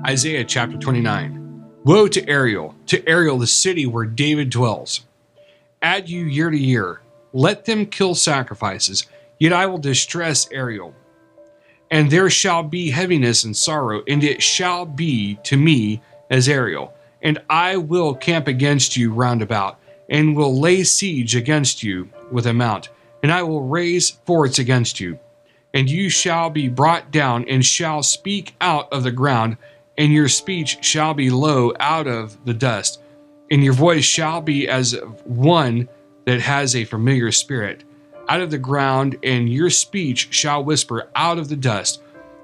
Isaiah chapter 29. Woe to Ariel, the city where David dwells. Add you year to year, let them kill sacrifices, yet I will distress Ariel. And there shall be heaviness and sorrow, and it shall be to me as Ariel. And I will camp against you round about, and will lay siege against you with a mount, and I will raise forts against you. And you shall be brought down, and shall speak out of the ground, and your speech shall be low out of the dust, and your voice shall be as of one that has a familiar spirit out of the ground, and your speech shall whisper out of the dust.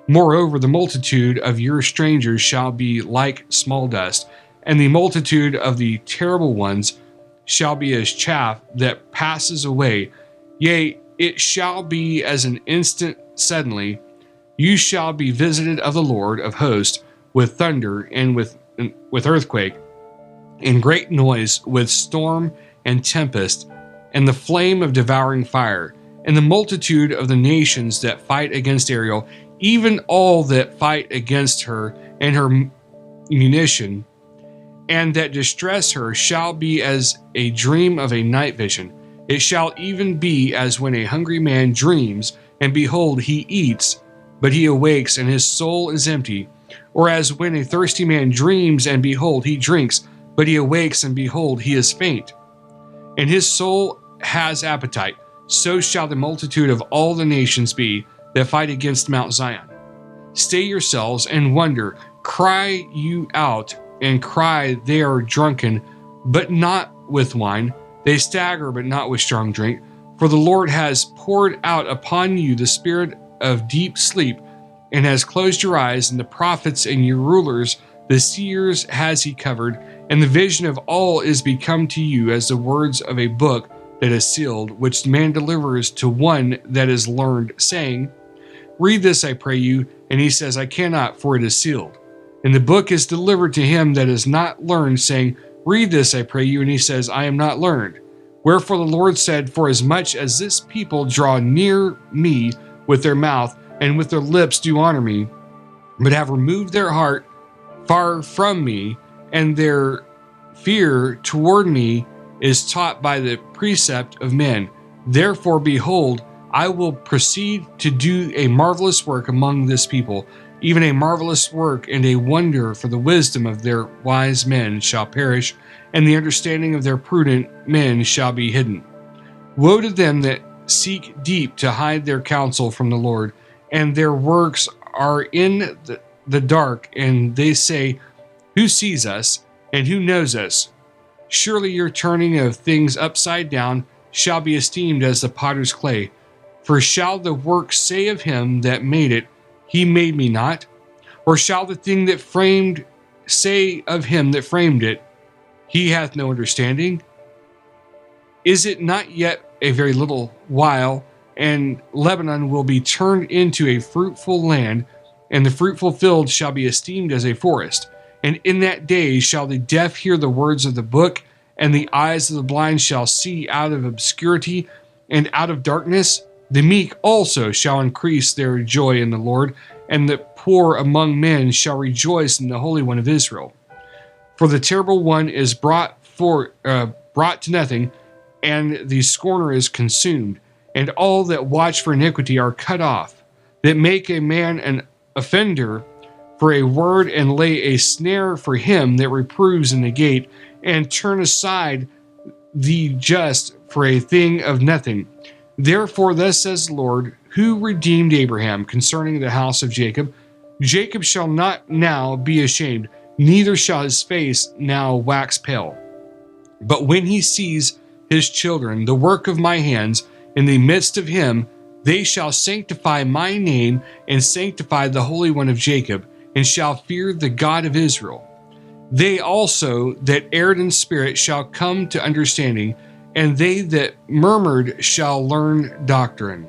Moreover, the multitude of your strangers shall be like small dust, and the multitude of the terrible ones shall be as chaff that passes away. Yea, it shall be as an instant suddenly. You shall be visited of the Lord of hosts with thunder and with earthquake, and great noise, with storm and tempest, and the flame of devouring fire, and the multitude of the nations that fight against Ariel, even all that fight against her and her munition, and that distress her, shall be as a dream of a night vision. It shall even be as when a hungry man dreams, and behold, he eats, but he awakes, and his soul is empty. Or as when a thirsty man dreams, and behold, he drinks, but he awakes, and behold, he is faint, and his soul has appetite. So shall the multitude of all the nations be that fight against Mount Zion. Stay yourselves and wonder, cry you out, and cry, they are drunken, but not with wine, they stagger, but not with strong drink. For the Lord has poured out upon you the spirit of deep sleep, and has closed your eyes, and the prophets and your rulers, the seers has he covered, and the vision of all is become to you as the words of a book that is sealed, which the man delivers to one that is learned, saying, Read this, I pray you. And he says, I cannot, for it is sealed. And the book is delivered to him that is not learned, saying, Read this, I pray you. And he says, I am not learned. Wherefore the Lord said, For as much as this people draw near me with their mouth, and with their lips do honor me, but have removed their heart far from me, and their fear toward me is taught by the precept of men. Therefore, behold, I will proceed to do a marvelous work among this people, even a marvelous work and a wonder, for the wisdom of their wise men shall perish, and the understanding of their prudent men shall be hidden. Woe to them that seek deep to hide their counsel from the Lord, and their works are in the dark, and they say, Who sees us, and who knows us? Surely your turning of things upside down shall be esteemed as the potter's clay. For shall the work say of him that made it, He made me not? Or shall the thing that framed say of him that framed it, He hath no understanding? Is it not yet a very little while, and Lebanon will be turned into a fruitful land, and the fruitful field shall be esteemed as a forest? And in that day shall the deaf hear the words of the book, and the eyes of the blind shall see out of obscurity and out of darkness. The meek also shall increase their joy in the Lord, and the poor among men shall rejoice in the Holy One of Israel. For the terrible one is brought to nothing, and the scorner is consumed, and all that watch for iniquity are cut off, that make a man an offender for a word, and lay a snare for him that reproves in the gate, and turn aside the just for a thing of nothing. Therefore thus says the Lord, who redeemed Abraham concerning the house of Jacob, Jacob shall not now be ashamed, neither shall his face now wax pale. But when he sees his children, the work of my hands, in the midst of him, they shall sanctify my name, and sanctify the Holy One of Jacob, and shall fear the God of Israel. They also that erred in spirit shall come to understanding, and they that murmured shall learn doctrine.